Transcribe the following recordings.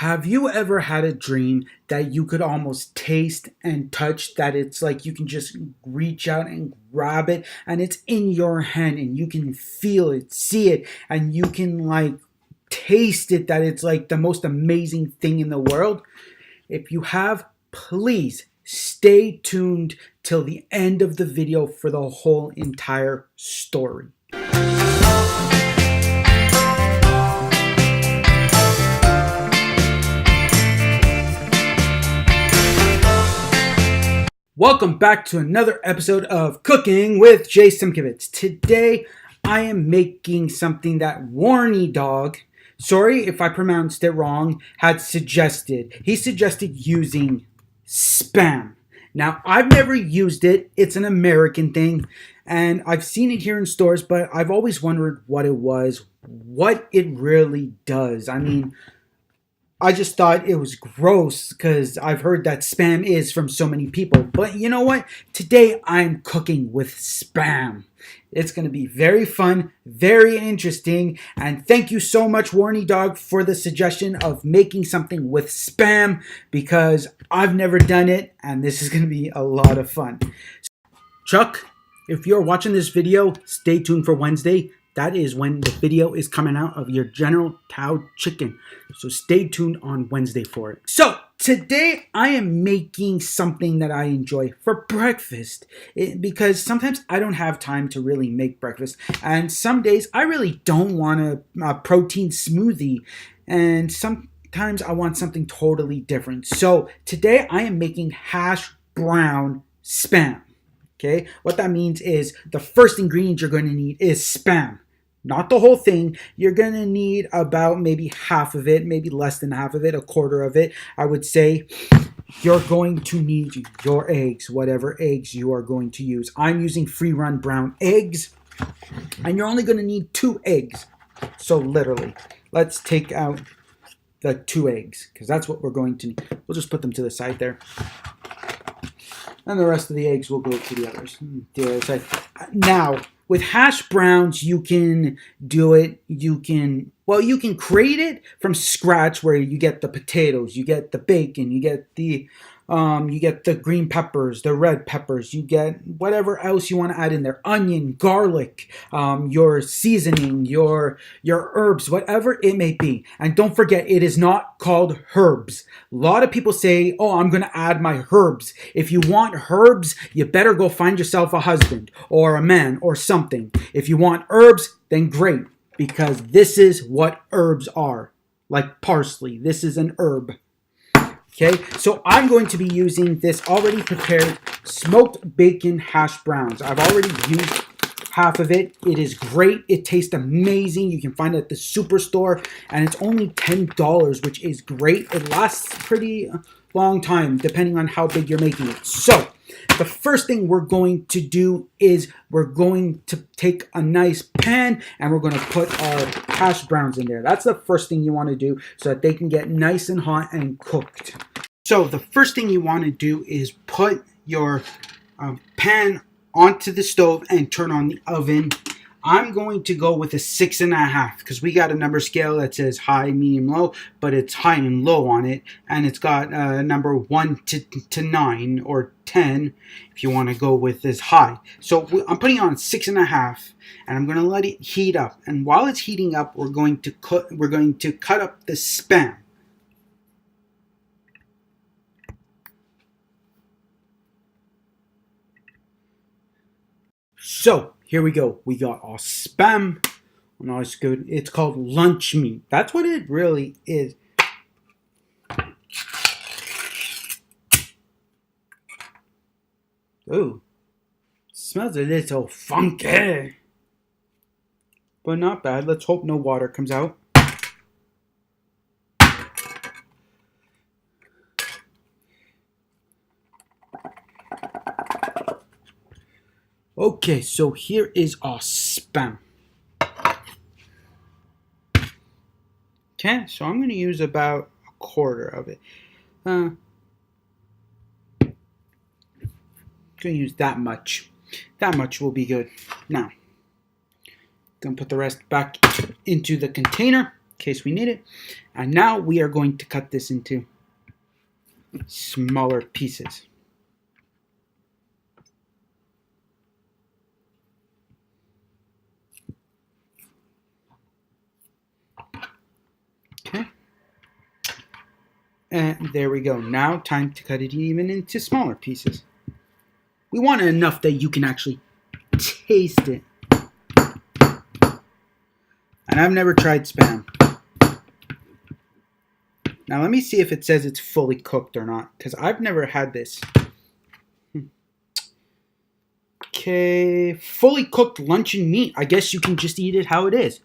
Have you ever had a dream that you could almost taste and touch, that it's like you can just reach out and grab it and it's in your hand and you can feel it, see it, and you can like taste it, that it's like the most amazing thing in the world? If you have, please stay tuned till the end of the video for the whole entire story. Welcome back to another episode of Cooking with Jay Simkowitz. Today, I am making something that Warnie Dog, sorry if I pronounced it wrong, had suggested. He suggested using Spam. Now, I've never used it. It's an American thing, and I've seen it here in stores, but I've always wondered what it was, what it really does. I mean, I just thought it was gross because I've heard that Spam is from so many people. But you know what? Today I'm cooking with Spam. It's going to be very fun, very interesting. And thank you so much, Warnie Dog, for the suggestion of making something with Spam, because I've never done it and this is going to be a lot of fun. Chuck, if you're watching this video, stay tuned for Wednesday. That is when the video is coming out of your General Tao chicken. So stay tuned on Wednesday for it. So today I am making something that I enjoy for breakfast, because sometimes I don't have time to really make breakfast. And some days I really don't want a protein smoothie. And sometimes I want something totally different. So today I am making Hashbrown Spam. Okay, what that means is the first ingredient you're going to need is Spam. Not the whole thing. You're going to need about maybe half of it, maybe less than half of it, a quarter of it, I would say. You're going to need your eggs, whatever eggs you are going to use. I'm using free-run brown eggs, and you're only going to need 2 eggs. So literally, let's take out the 2 eggs, because that's what we're going to need. We'll just put them to the side there. And the rest of the eggs will go to the other side. Now, with hash browns, you can do it. You can create it from scratch, where you get the potatoes, you get the bacon, you get the green peppers, the red peppers, you get whatever else you want to add in there, onion, garlic, your seasoning, your herbs, whatever it may be. And don't forget, it is not called herbs. A lot of people say, oh, I'm going to add my herbs. If you want herbs, you better go find yourself a husband or a man or something. If you want herbs, then great, because this is what herbs are. Like parsley, this is an herb. Okay, so I'm going to be using this already prepared smoked bacon hash browns. I've already used half of it. It is great. It tastes amazing. You can find it at the superstore, and it's only $10, which is great. It lasts pretty long time, depending on how big you're making it. So the first thing we're going to do is we're going to take a nice pan and we're going to put our hash browns in there. That's the first thing you want to do, so that they can get nice and hot and cooked. So the first thing you want to do is put your pan onto the stove and turn on the oven. I'm going to go with a 6.5, because we got a number scale that says high, medium, low, but it's high and low on it, and it's got number 1 to 9 or 10 if you want to go with this high. So I'm putting it on 6.5, and I'm going to let it heat up. And while it's heating up, we're going to cut up the Spam. So here we go. We got our Spam. No, it's good. It's called lunch meat. That's what it really is. Ooh, smells a little funky, but not bad. Let's hope no water comes out. Okay, so here is our Spam. Okay, so I'm going to use about a quarter of it. I'm going to use that much. That much will be good. Now, going to put the rest back into the container. case we need it. And now we are going to cut this into smaller pieces. Okay. And there we go. Now time to cut it even into smaller pieces. We want it enough that you can actually taste it. And I've never tried Spam. Now let me see if it says it's fully cooked or not, because I've never had this. Okay, fully cooked luncheon meat. I guess you can just eat it how it is.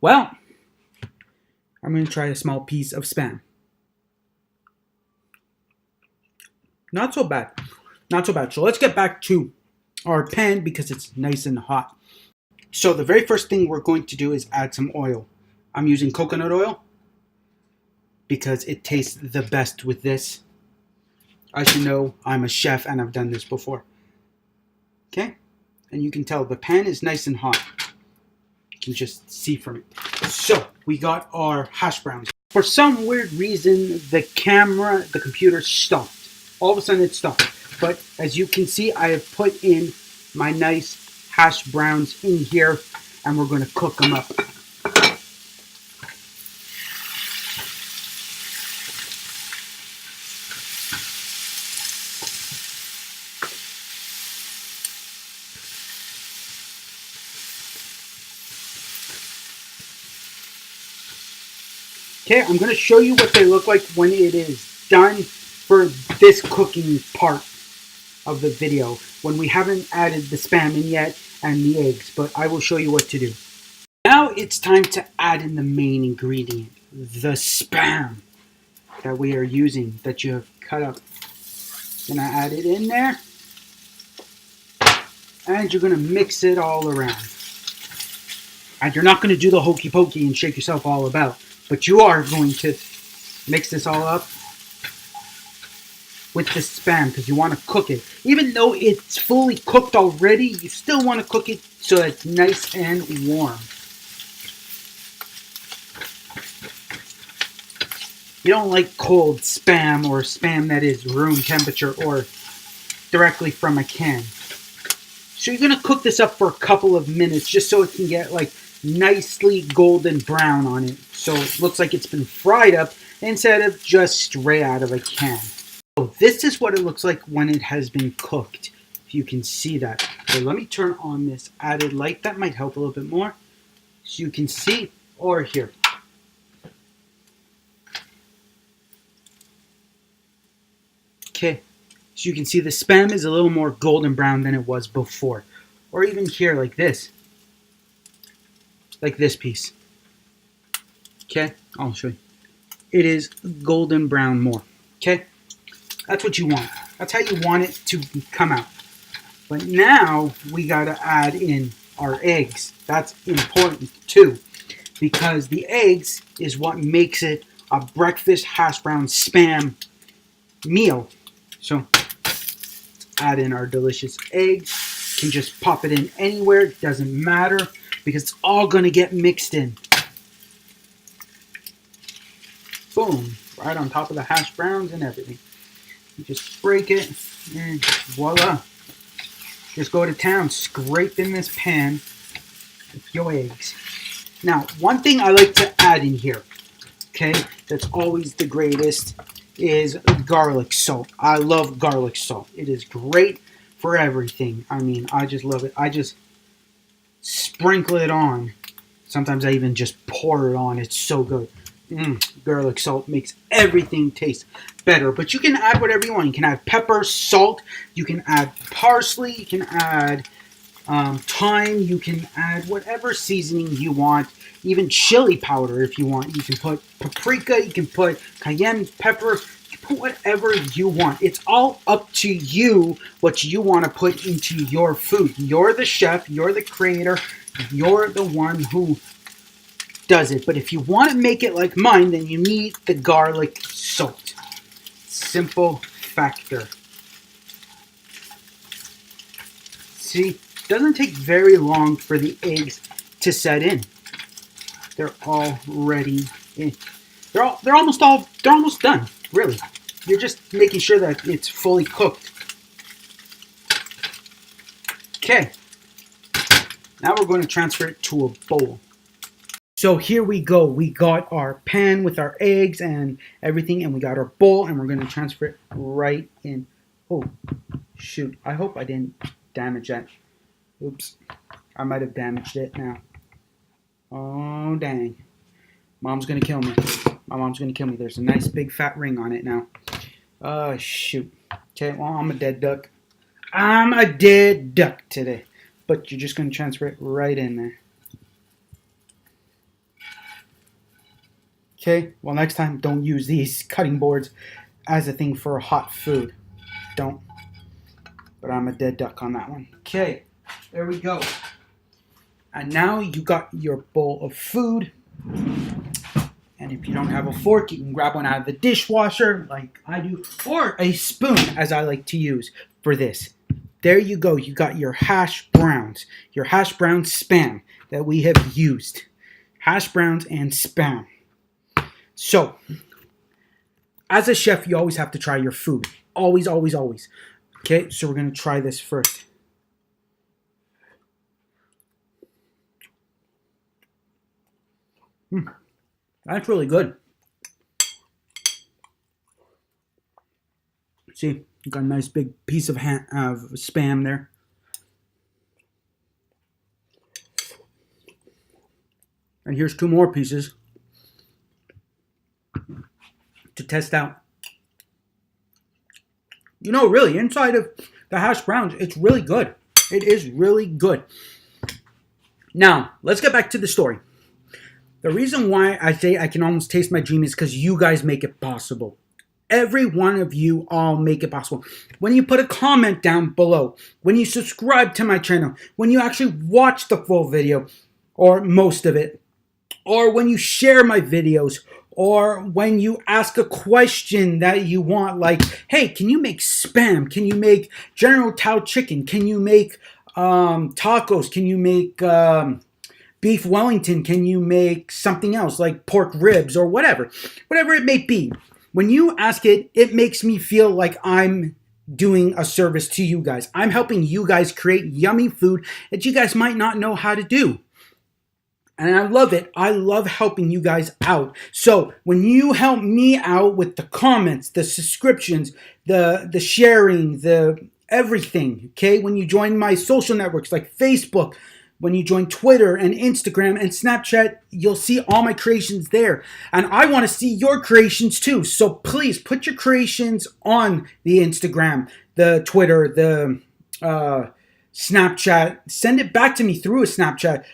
Well, I'm going to try a small piece of Spam. Not so bad. Not so bad. So let's get back to our pan because it's nice and hot. So the very first thing we're going to do is add some oil. I'm using coconut oil because it tastes the best with this. As you know, I'm a chef and I've done this before. Okay? And you can tell the pan is nice and hot. You can just see from it. So we got our hash browns. For some weird reason, the computer stopped. All of a sudden it stopped. But as you can see, I have put in my nice hash browns in here and we're going to cook them up. Okay, I'm going to show you what they look like when it is done for this cooking part of the video, when we haven't added the Spam in yet and the eggs, but I will show you what to do. Now it's time to add in the main ingredient, the Spam that we are using, that you have cut up. Gonna add it in there, and you're gonna mix it all around. And you're not gonna do the hokey pokey and shake yourself all about, but you are going to mix this all up with the Spam because you want to cook it. Even though it's fully cooked already, you still want to cook it so it's nice and warm. You don't like cold Spam or Spam that is room temperature or directly from a can. So you're going to cook this up for a couple of minutes just so it can get like nicely golden brown on it. So it looks like it's been fried up instead of just straight out of a can. So this is what it looks like when it has been cooked. If you can see that. So let me turn on this added light. That might help a little bit more. So you can see, or here. Okay. So you can see the Spam is a little more golden brown than it was before. Or even here like this. Like this piece. Okay, I'll show you. It is golden brown more. Okay, that's what you want. That's how you want it to come out. But now we gotta add in our eggs. That's important too, because the eggs is what makes it a breakfast hash brown Spam meal. So add in our delicious eggs. You can just pop it in anywhere. It doesn't matter because it's all gonna get mixed in. Boom, right on top of the hash browns and everything. You just break it and voila. Just go to town, scrape in this pan with your eggs. Now, one thing I like to add in here, okay, that's always the greatest, is garlic salt. I love garlic salt. It is great for everything. I mean, I just love it. I just sprinkle it on. Sometimes I even just pour it on. It's so good. Garlic salt makes everything taste better. But you can add whatever you want. You can add pepper, salt. You can add parsley. You can add thyme. You can add whatever seasoning you want. Even chili powder if you want. You can put paprika. You can put cayenne pepper. You can put whatever you want. It's all up to you what you want to put into your food. You're the chef. You're the creator. You're the one who does it. But if you want to make it like mine, then you need the garlic salt. Simple factor. See, it doesn't take very long for the eggs to set in. They're already Okay. They're almost done, really. You're just making sure that it's fully cooked. Okay. Now we're going to transfer it to a bowl. So here we go. We got our pan with our eggs and everything, and we got our bowl, and we're going to transfer it right in. Oh, shoot. I hope I didn't damage that. Oops. I might have damaged it now. Oh, dang. Mom's going to kill me. My mom's going to kill me. There's a nice big fat ring on it now. Oh, shoot. Okay, well, I'm a dead duck. I'm a dead duck today. But you're just going to transfer it right in there. Okay, well, next time, don't use these cutting boards as a thing for hot food. Don't. But I'm a dead duck on that one. Okay, there we go. And now you got your bowl of food. And if you don't have a fork, you can grab one out of the dishwasher like I do, or a spoon as I like to use for this. There you go. You got your hash browns, your Hashbrown Spam that we have used. Hash browns and Spam. So, as a chef, you always have to try your food. Always, always, always. Okay, so we're going to try this first. That's really good. See, you got a nice big piece of Spam there. And here's 2 more pieces to test out. You know, really, inside of the hash browns, it's really good. It is really good. Now, let's get back to the story. The reason why I say I can almost taste my dream is because you guys make it possible. Every one of you all make it possible. When you put a comment down below, when you subscribe to my channel, when you actually watch the full video, or most of it, or when you share my videos, or when you ask a question that you want, like, hey, can you make Spam? Can you make General Tao chicken? Can you make tacos? Can you make beef Wellington? Can you make something else like pork ribs or whatever it may be? When you ask it, it makes me feel like I'm doing a service to you guys. I'm helping you guys create yummy food that you guys might not know how to do. And I love it. I love helping you guys out. So when you help me out with the comments, the subscriptions, the sharing, the everything, okay? When you join my social networks like Facebook, when you join Twitter and Instagram and Snapchat, you'll see all my creations there. And I want to see your creations too. So please put your creations on the Instagram, the Twitter, the Snapchat. Send it back to me through a Snapchat.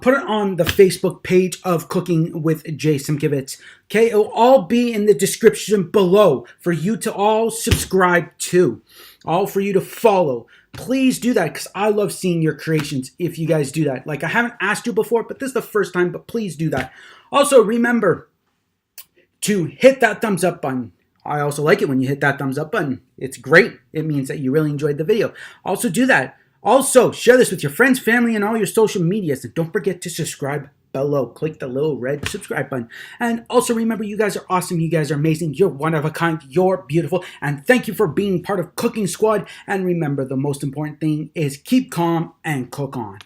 Put it on the Facebook page of Cooking with Jay Simkiewicz. Okay, it'll all be in the description below for you to all subscribe to. All for you to follow. Please do that because I love seeing your creations if you guys do that. Like, I haven't asked you before, but this is the first time, but please do that. Also, remember to hit that thumbs up button. I also like it when you hit that thumbs up button. It's great. It means that you really enjoyed the video. Also, do that. Also, share this with your friends, family, and all your social medias. And don't forget to subscribe below. Click the little red subscribe button. And also remember, you guys are awesome. You guys are amazing. You're one of a kind. You're beautiful. And thank you for being part of Cooking Squad. And remember, the most important thing is keep calm and cook on.